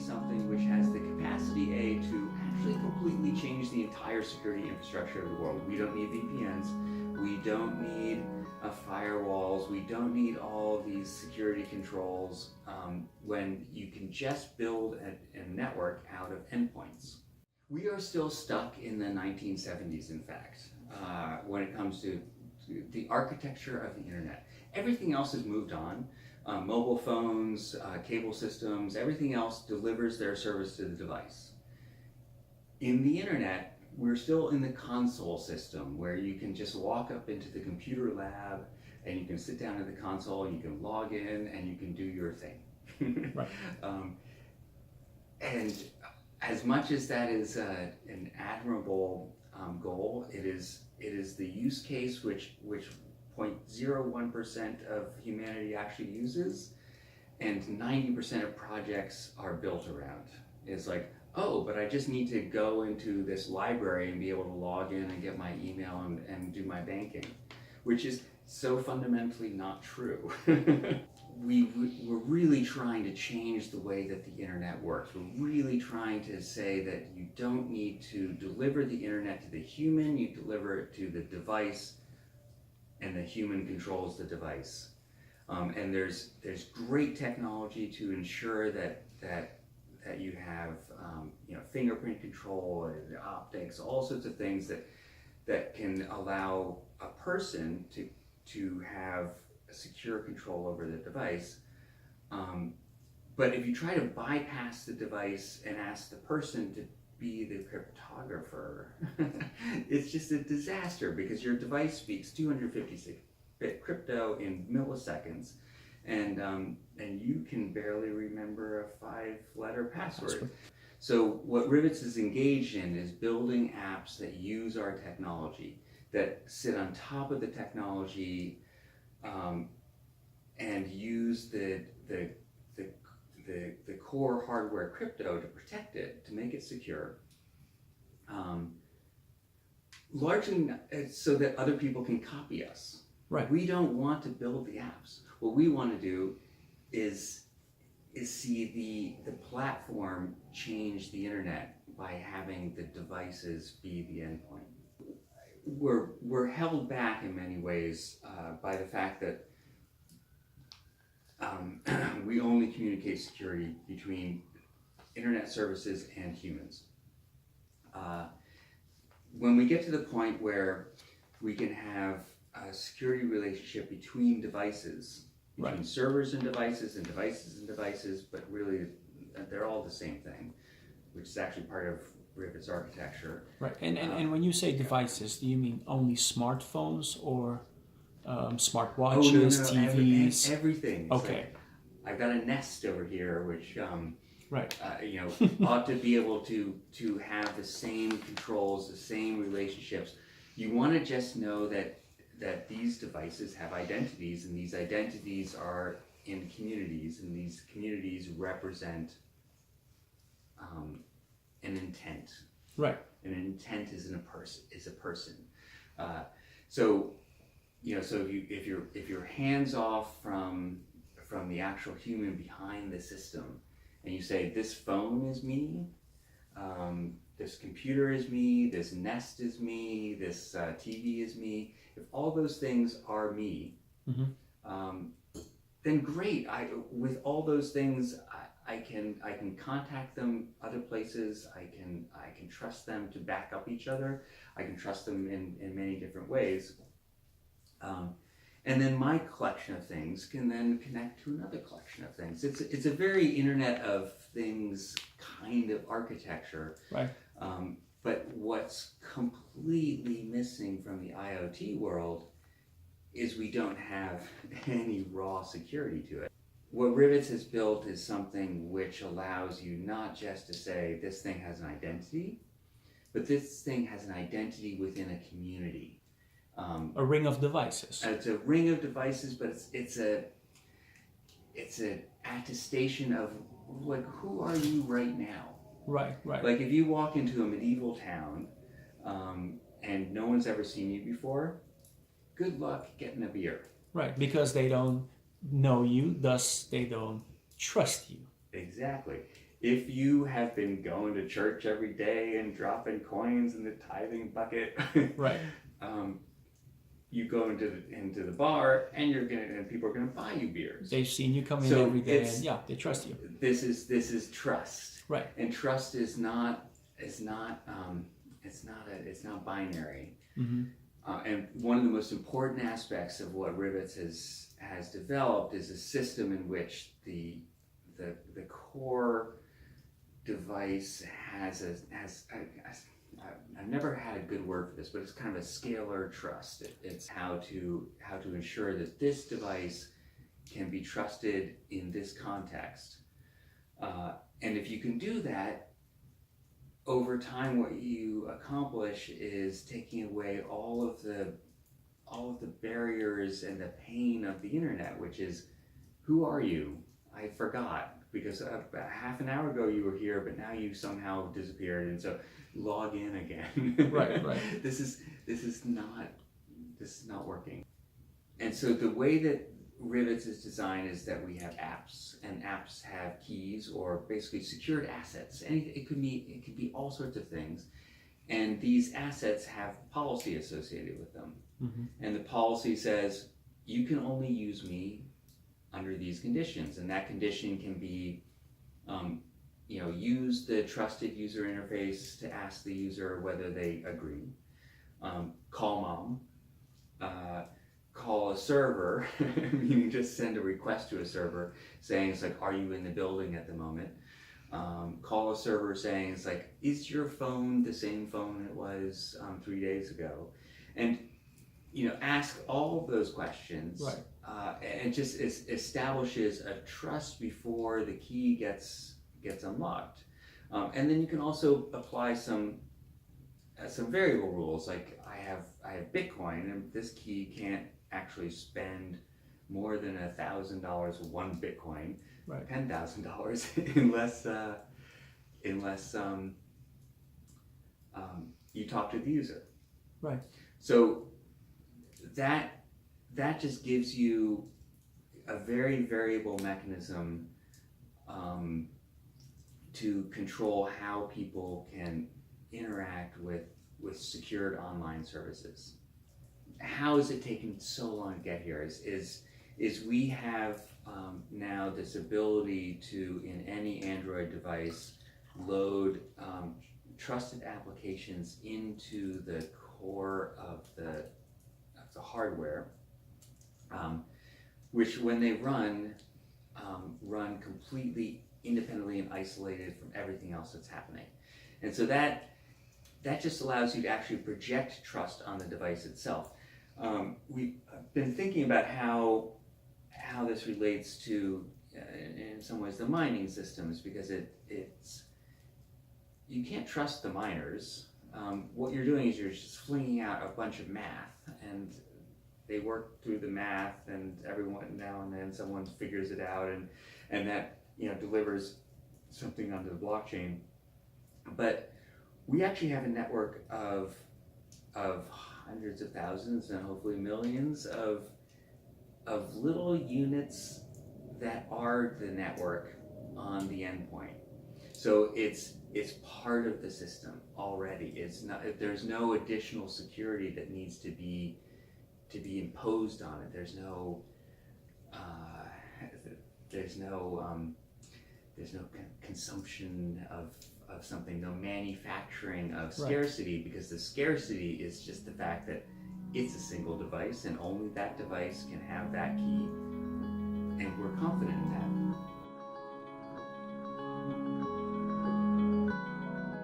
something which has the capacity, A, to actually completely change the entire security infrastructure of the world. We don't need VPNs, we don't need firewalls, we don't need all of these security controls when you can just build a network out of endpoints. We are still stuck in the 1970s, in fact, when it comes to the architecture of the internet. Everything else has moved on. Mobile phones, cable systems, everything else delivers their service to the device. In the internet, we're still in the console system where you can just walk up into the computer lab and you can sit down at the console and you can log in and you can do your thing. Right. And as much as that is an admirable goal, it is the use case which 0.01% of humanity actually uses, and 90% of projects are built around. It's like, oh, but I just need to go into this library and be able to log in and get my email and do my banking, which is so fundamentally not true. We're really trying to change the way that the internet works. We're really trying to say that you don't need to deliver the internet to the human, you deliver it to the device, and the human controls the device. And there's great technology to ensure that you have fingerprint control, optics, all sorts of things that can allow a person to have secure control over the device. But if you try to bypass the device and ask the person to be the cryptographer, it's just a disaster, because your device speaks 256-bit crypto in milliseconds, and you can barely remember a 5-letter password. So what Rivetz is engaged in is building apps that use our technology, that sit on top of the technology, and use the core hardware crypto to protect it, to make it secure, largely so that other people can copy us. Right. We don't want to build the apps. What we want to do is see the platform change the internet by having the devices be the endpoint. We're held back in many ways by the fact that we only communicate security between internet services and humans. When we get to the point where we can have a security relationship between devices, between Right. servers and devices and devices and devices, but really they're all the same thing, which is actually part of Rivetz architecture. Right. And when you say devices, do you mean only smartphones or smartwatches, TVs? Everything. It's Okay. like, I've got a Nest over here, which Right. ought to be able to have the same controls, the same relationships. You want to just know that these devices have identities, and these identities are in communities, and these communities represent an intent. Right. And an intent is a person. So if you're hands off from the actual human behind the system, and you say, this phone is me, this computer is me, this Nest is me, this TV is me, if all those things are me, then great. With all those things, I can contact them other places. I can trust them to back up each other. I can trust them in many different ways. And then my collection of things can then connect to another collection of things. It's a very Internet of Things kind of architecture. Right. But what's completely missing from the IoT world is we don't have any raw security to it. What Rivetz has built is something which allows you not just to say this thing has an identity, but this thing has an identity within a community. A ring of devices. It's a ring of devices, but it's an attestation of, like, who are you right now? Right. Right. Like, if you walk into a medieval town and no one's ever seen you before, good luck getting a beer. Right, because they don't know you, thus they don't trust you. Exactly. if you have been going to church every day and dropping coins in the tithing bucket, right, you go into the bar and people are gonna buy you beers. they've seen you come in every day, and yeah, they trust you. This is trust, Right, and trust is not binary. mm-hmm. And one of the most important aspects of what Rivetz has developed is a system in which the core device has I've never had a good word for this, but it's kind of a scalar trust. It's how to ensure that this device can be trusted in this context. And if you can do that, over time, what you accomplish is taking away all of the barriers and the pain of the internet, which is, who are you? I forgot, because about half an hour ago you were here, but now you somehow disappeared, and so log in again. Right. This is not working. And so the way that Rivetz is designed is that we have apps, and apps have keys, or basically secured assets. And it could be all sorts of things, and these assets have policy associated with them. Mm-hmm. And the policy says you can only use me under these conditions, and that condition can be use the trusted user interface to ask the user whether they agree, call mom, call a server, meaning just send a request to a server saying, it's like, are you in the building at the moment? Call a server saying, it's like, is your phone the same phone it was 3 days ago? And ask all of those questions. Right. And it just establishes a trust before the key gets unlocked. And then you can also apply some variable rules, like I have Bitcoin, and this key can't actually spend more than $1,000 one Bitcoin, Right. $10,000 unless you talk to the user. Right. So that just gives you a very variable mechanism to control how people can interact with secured online services. How has it taken so long to get here? Is we have now this ability to, in any Android device, load trusted applications into the core of the hardware, which when they run completely independently and isolated from everything else that's happening. And so that just allows you to actually project trust on the device itself. We've been thinking about how this relates to, in some ways, the mining systems, because it's you can't trust the miners. What you're doing is you're just flinging out a bunch of math, and they work through the math, and everyone now and then someone figures it out, and that delivers something onto the blockchain. But we actually have a network of hundreds of thousands and hopefully millions of little units that are the network on the endpoint. So it's part of the system already. It's not, there's no additional security that needs to be imposed on it. There's no consumption of something, no manufacturing of scarcity, right. Because the scarcity is just the fact that it's a single device and only that device can have that key, and we're confident in that.